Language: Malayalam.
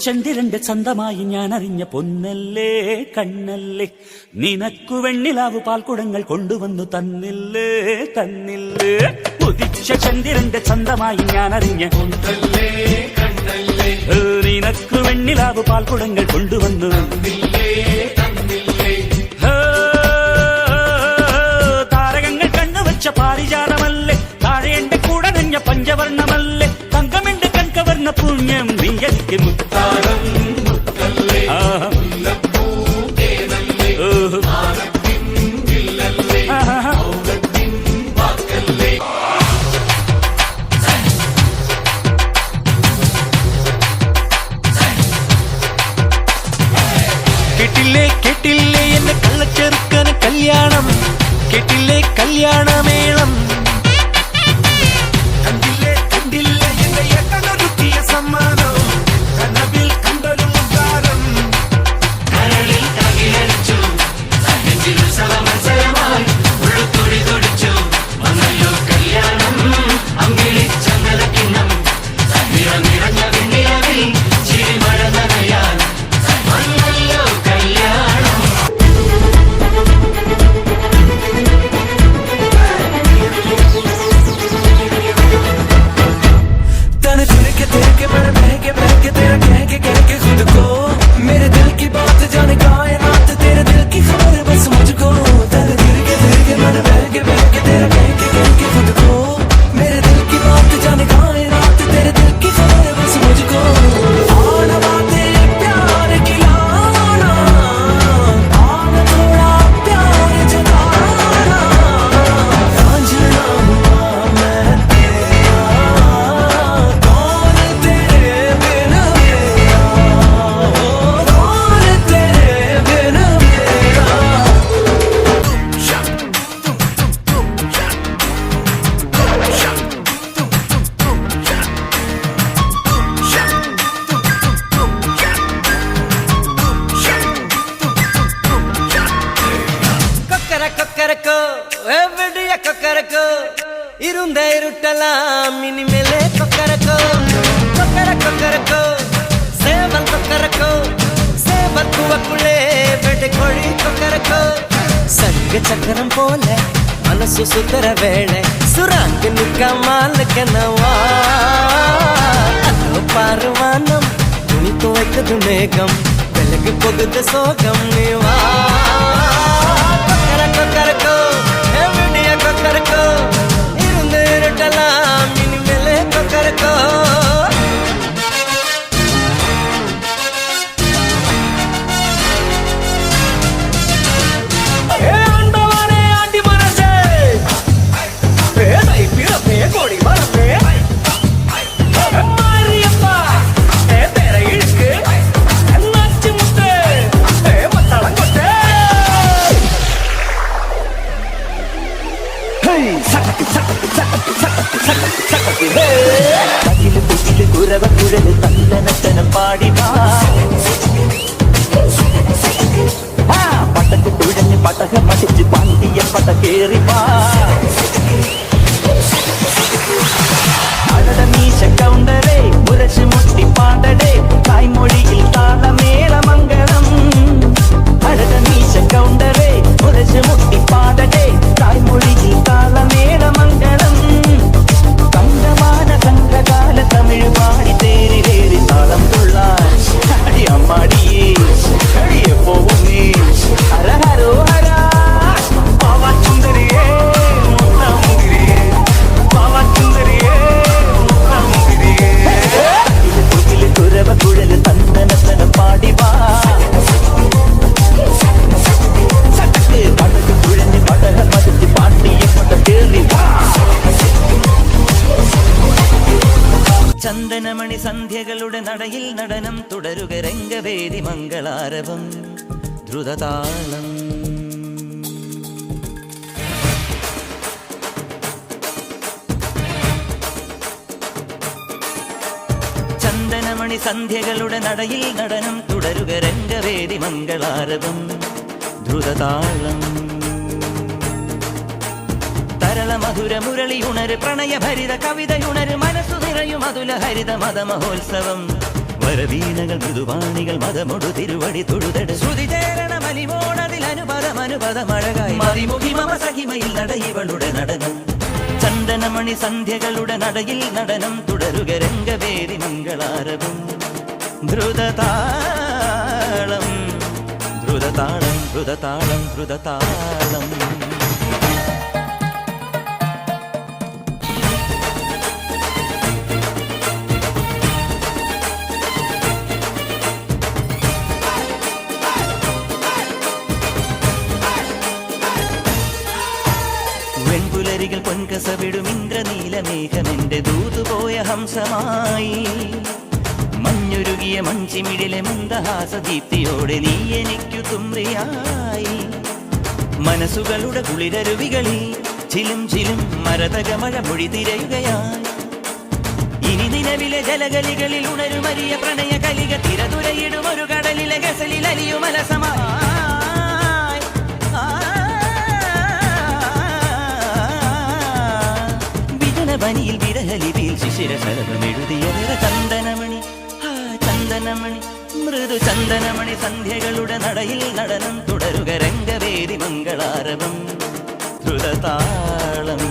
ചന്ദ്രന്റെ ചന്തമായി ഞാൻ അറിഞ്ഞ പൊന്നല്ലേ കണ്ണല്ലേ, നിനക്കു വെണ്ണിലാവ് പാൽക്കുടങ്ങൾ കൊണ്ടുവന്നു തന്നില്ലേ തന്നില്ലേ. ഉദിച്ച ചന്ദ്രന്റെ ചന്തമായി ഞാൻ അറിഞ്ഞ പൊന്നല്ലേ കണ്ണല്ലേ, നിനക്കു വെണ്ണിലാവ് പാൽക്കുടങ്ങൾ കൊണ്ടുവന്നു തന്നില്ലേ തന്നില്ലേ. താരകങ്ങൾ കണ്ണുവച്ച പാരിജാതമല്ലേ, താഴെ എന്റെ കൂടെ നഞ്ഞ പഞ്ചവർണ്ണമല്ലേ, തങ്കമെന്റെ കൺകവർണ്ണ പുണ്യം നീ എനിക്ക് മുത്താരം മുത്തല്ലേ. കേട്ടില്ലേ കേട്ടില്ലേ എന്നെ കള്ളച്ചെറുക്കന് കല്യാണം, കേട്ടില്ലേ കല്യാണമേളം, കണ്ടില്ലേ കണ്ടില്ലേ എന്റെ ഏട്ടനൊരുക്കിയ സമ്മാനം, കനവിൽ കണ്ടൊരു മുത്താരം, കരളിൽ തകിലടിച്ചു മത്സരമായി ഉള്ളുതൊടി തൊടിച്ചു വന്നല്ലോ കല്യാണം, അങ്കിളിച്ചങ്ങല കിണ്ണം നിറഞ്ഞ വെണ്ണിലവിൽ ചിരിമഴ നനയാൻ വന്നല്ലോ കല്യാണം. तन चुनके तेरे के बड़े महके महके तेरा कह के खुद को, मेरे दिल की बात जाने कायनात, तेरे दिल की खबर बस मुझको. तन चुनके तेरे के बड़े महके महके तेरा कह के खुद को, मेरे दिल की बात जाने कायनात, तेरे दिल की खबर बस मुझको. आना बातें प्यार की लाना, आना थोड़ा प्यार जताना, रांझना हुआ मैं तेरा, कौन तेरे बिन मेरा, कौन तेरे बिन मेरा. കൊക്കരക്കോ എവിടെയ കൊക്കരക്കോ, ഇരുണ്ട ഇരുട്ടലാം ഇനിമേലെ കൊക്കരക്കോ, കൊക്കരക്കോ സേവൽ കൊക്കരക്കോ, സേവൽ കുവക്കുളേ വെടിക്കൊഴി കൊക്കരക്കോ. സംഘചക്രം പോലെ മനസ്സു സുതര വേള സുറാങ്ക് നിക്കമാലക്കനവാ, അതോ പാറുവാനം തുണി തുവയ്ക്കതു മേഘം വെലകു പൊതുത സോകം നീവാ. കൊക്കരക്കോ എവിടെയ കൊക്കരക്കോ, ഇരുണ്ട ഇരുട്ടലാം ഇനിമേലെ കൊക്കരക്കോ. കുരവക്കുഴല് തല്ലനത്തനം പാടിവാ, പട്ടക്ക് തുഴഞ്ഞ് പടക മടിച്ച് പാണ്ടിയ പട കേറിവാ. അടട മീശ കൗണ്ടരേ മുരശ് മുട്ടി പാടടേ, തായ്മൊഴിയിൽ താളമേള മംഗളം. അടട മീശ കൗണ്ടരേ മുരശ് മുട്ടി പാടടേ, തായ്മൊഴിയിൽ താളമേള മംഗളം. കണ്ടമാന സംഘകാല തമിഴ് പാടി തേരിലേറി താളം തുള്ളാൻ അടിയമ്മാടിയേ അടിയെ പോവും നീ. ഹരഹരോ ഹരാ പാവാച്ചുന്തരിയേ മുത്തമുതിരിയേ, പാവാച്ചുന്തരിയേ മുത്തമുതിരിയേ. കുകില് കുരവ കുഴല് തന്നനത്തനം പാടിവാ, സടക്ക് പടക്ക് കുഴഞ്ഞ് പടക മതിച്ച് പാട്ടിയെ പട കേറിവാ. ചന്ദനമണി സന്ധ്യകളുടെ നടയിൽ നടനം തുടരുക രംഗവേദി മംഗളാരവം ദ്രുതതാളം. ചന്ദനമണി സന്ധ്യകളുടെ നടയിൽ നടനം തുടരുക രംഗവേദി മംഗളാരവം ദ്രുതതാളം. തരള മധുര മുരളിയുണര് പ്രണയഭരിത കവിതയുണര് മനസ്സു നിറയും അതുല ഹരിത മത മഹോത്സവം സ്വരവീണകൾ മൃദുവാണികൾ മതമൊടു തിരുവടി തൊഴുതട് ശ്രുതി ചേരണ മലിമോണതിൽ അനുപദമഴകായി മതിമുഖി മമ സഹിമയിൽ നടയിവളുടെ നടനം ചന്ദനമണി സന്ധ്യകളുടെ നടയിൽ നടനം തുടരുക രംഗവേദി മംഗളാരവും ദ്രുതതാളം ദ്രുതതാളം ദ്രുതതാളം ദ്രുതതാളം വെൺപുലരികൾ പൊൻകസവിടും ഇന്ദ്രനീലമേഘമെന്റെ ദൂതുപോയ ഹംസമായി മഞ്ഞുരുകിയ മഞ്ചിമിഴിലെ മന്ദഹാസദീപ്തിയോടെ നീ എനിക്കു തുമ്രിയായി മനസ്സുകളുടെ കുളിരരുവികളിൽ ചിലും ചിലും മരതകമഴ മൊഴി തിരയുകയായി ഇനി നിലവിലെ ജലഗലികളിൽ ഉണരുമരിയ പ്രണയ കലിക തിരതുരയിടും ഒരു കടലിലെ ഗസലിൽ അലിയുമലസമായി വനിയിൽ വിരഹലിപിയിൽ ശിശിര ശലഭമെഴുതിയ ചന്ദനമണി ചന്ദനമണി മൃദു ചന്ദനമണി സന്ധ്യകളുടെ നടയിൽ നടനം തുടരുക രംഗവേദി മംഗളാരവം ദ്രുതതാളം